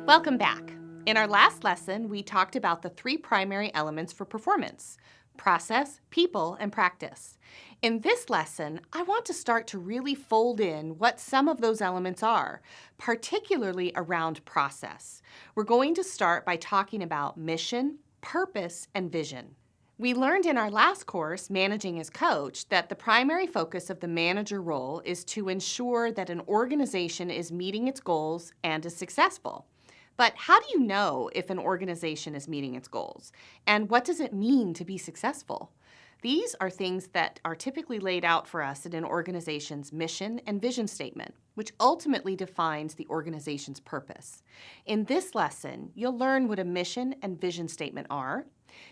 Welcome back. In our last lesson, we talked about the three primary elements for performance: process, people, and practice. In this lesson, I want to start to really fold in what some of those elements are, particularly around process. We're going to start by talking about mission, purpose, and vision. We learned in our last course, Managing as Coach, that the primary focus of the manager role is to ensure that an organization is meeting its goals and is successful. But how do you know if an organization is meeting its goals? And what does it mean to be successful? These are things that are typically laid out for us in an organization's mission and vision statement, which ultimately defines the organization's purpose. In this lesson, you'll learn what a mission and vision statement are.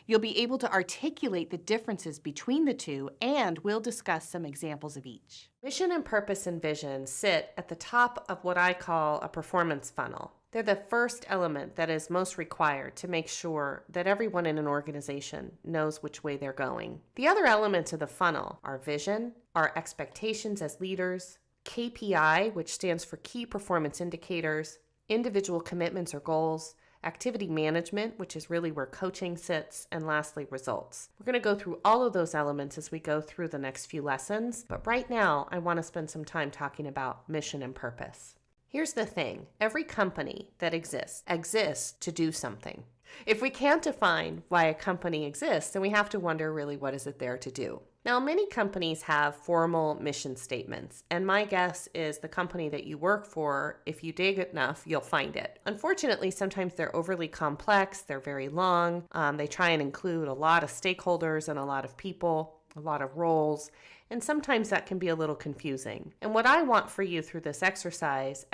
You'll be able to articulate the differences between the two, and we'll discuss some examples of each. Mission and purpose and vision sit at the top of what I call a performance funnel. They're the first element that is most required to make sure that everyone in an organization knows which way they're going. The other elements of the funnel are vision, our expectations as leaders, KPI, which stands for key performance indicators, individual commitments or goals, activity management, which is really where coaching sits, and lastly, results. We're going to go through all of those elements as we go through the next few lessons, but right now I want to spend some time talking about mission and purpose. Here's the thing, every company that exists to do something. If we can't define why a company exists, then we have to wonder really what is it there to do. Now, many companies have formal mission statements, and my guess is the company that you work for, if you dig enough, you'll find it. Unfortunately, sometimes they're overly complex, they're very long, they try and include a lot of stakeholders and a lot of people, a lot of roles, and sometimes that can be a little confusing. And what I want for you through this exercise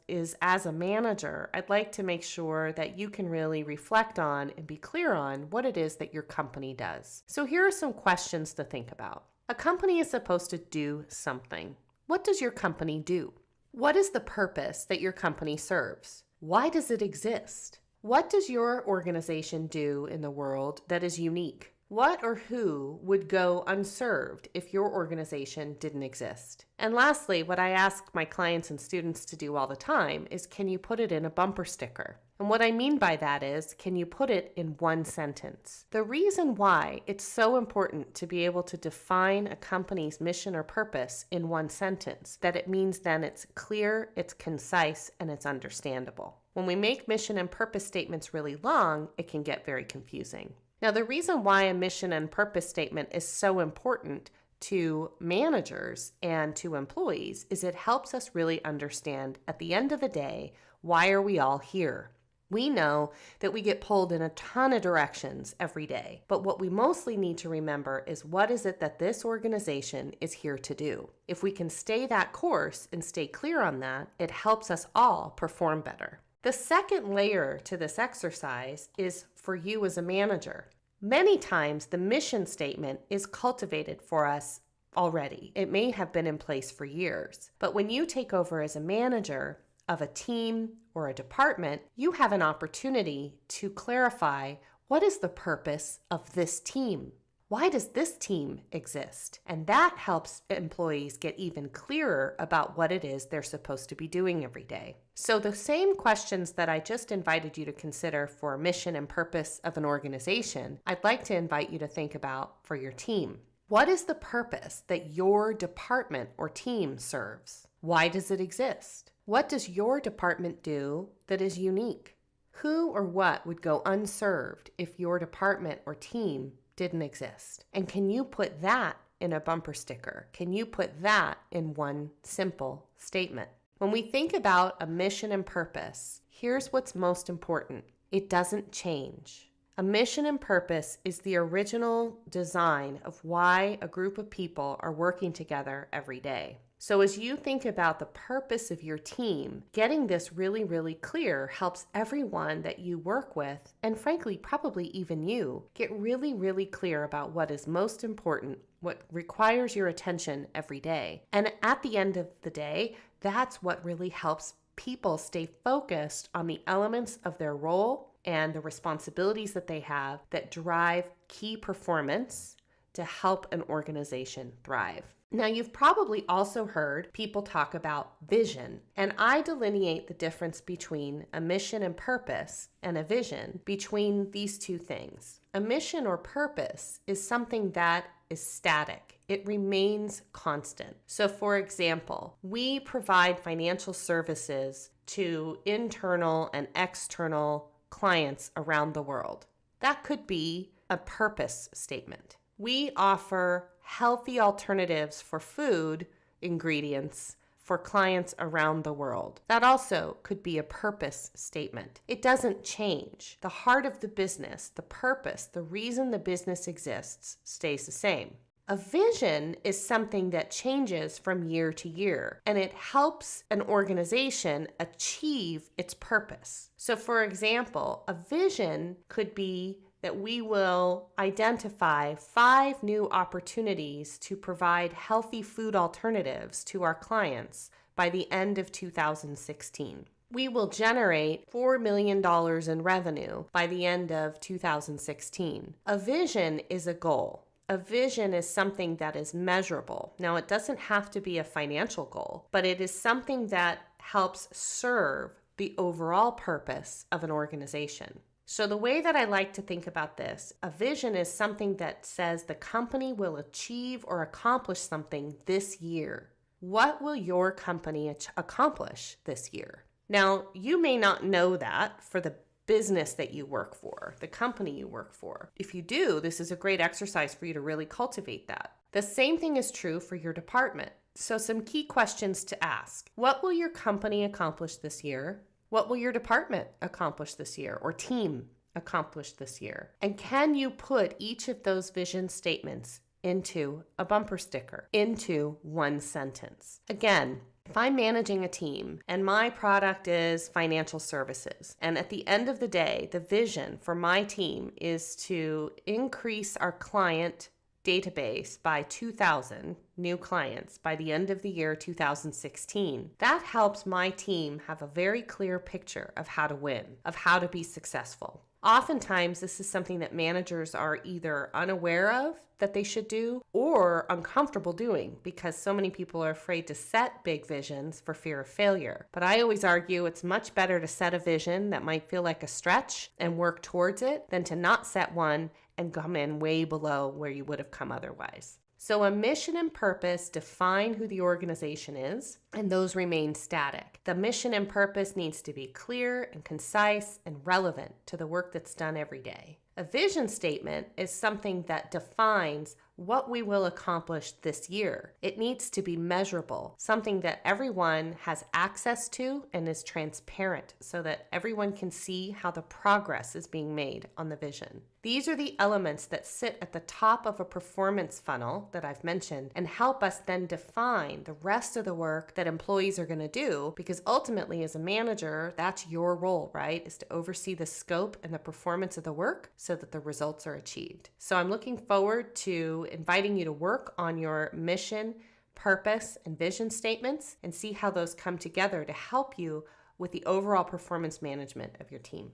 is as a manager, I'd like to make sure that you can really reflect on and be clear on what it is that your company does. So here are some questions to think about. A company is supposed to do something. What does your company do? What is the purpose that your company serves? Why does it exist? What does your organization do in the world that is unique? What or who would go unserved if your organization didn't exist? And lastly, what I ask my clients and students to do all the time is, can you put it in a bumper sticker? And what I mean by that is, can you put it in one sentence? The reason why it's so important to be able to define a company's mission or purpose in one sentence, that it means then it's clear, it's concise, and it's understandable. When we make mission and purpose statements really long, it can get very confusing. Now, the reason why a mission and purpose statement is so important to managers and to employees is it helps us really understand at the end of the day, why are we all here? We know that we get pulled in a ton of directions every day, but what we mostly need to remember is what is it that this organization is here to do? If we can stay that course and stay clear on that, it helps us all perform better. The second layer to this exercise is for you as a manager. Many times the mission statement is cultivated for us already. It may have been in place for years, but when you take over as a manager of a team or a department, you have an opportunity to clarify, what is the purpose of this team? Why does this team exist? And that helps employees get even clearer about what it is they're supposed to be doing every day. So the same questions that I just invited you to consider for mission and purpose of an organization, I'd like to invite you to think about for your team. What is the purpose that your department or team serves? Why does it exist? What does your department do that is unique? Who or what would go unserved if your department or team didn't exist? And can you put that in a bumper sticker? Can you put that in one simple statement? When we think about a mission and purpose, here's what's most important. It doesn't change. A mission and purpose is the original design of why a group of people are working together every day. So as you think about the purpose of your team, getting this really, really clear helps everyone that you work with, and frankly, probably even you, get really, really clear about what is most important, what requires your attention every day. And at the end of the day, that's what really helps people stay focused on the elements of their role and the responsibilities that they have that drive key performance, to help an organization thrive. Now, you've probably also heard people talk about vision, and I delineate the difference between a mission and purpose and a vision between these two things. A mission or purpose is something that is static. It remains constant. So, for example, we provide financial services to internal and external clients around the world. That could be a purpose statement. We offer healthy alternatives for food ingredients for clients around the world. That also could be a purpose statement. It doesn't change. The heart of the business, the purpose, the reason the business exists stays the same. A vision is something that changes from year to year, and it helps an organization achieve its purpose. So, for example, a vision could be that we will identify 5 new opportunities to provide healthy food alternatives to our clients by the end of 2016. We will generate $4 million in revenue by the end of 2016. A vision is a goal. A vision is something that is measurable. Now, it doesn't have to be a financial goal, but it is something that helps serve the overall purpose of an organization. So the way that I like to think about this, a vision is something that says the company will achieve or accomplish something this year. What will your company accomplish this year? Now, you may not know that for the business that you work for, the company you work for. If you do, this is a great exercise for you to really cultivate that. The same thing is true for your department. So some key questions to ask. What will your company accomplish this year? What will your department accomplish this year or team accomplish this year? And can you put each of those vision statements into a bumper sticker, into one sentence? Again, if I'm managing a team and my product is financial services, and at the end of the day, the vision for my team is to increase our client database by 2,000 new clients by the end of the year 2016. That helps my team have a very clear picture of how to win, of how to be successful. Oftentimes, this is something that managers are either unaware of that they should do or uncomfortable doing because so many people are afraid to set big visions for fear of failure. But I always argue it's much better to set a vision that might feel like a stretch and work towards it than to not set one and come in way below where you would have come otherwise. So a mission and purpose define who the organization is, and those remain static. The mission and purpose needs to be clear and concise and relevant to the work that's done every day. A vision statement is something that defines what we will accomplish this year. It needs to be measurable, something that everyone has access to and is transparent so that everyone can see how the progress is being made on the vision. These are the elements that sit at the top of a performance funnel that I've mentioned and help us then define the rest of the work that employees are going to do, because ultimately as a manager, that's your role, right? Is to oversee the scope and the performance of the work so that the results are achieved. So I'm looking forward to inviting you to work on your mission, purpose, and vision statements and see how those come together to help you with the overall performance management of your team.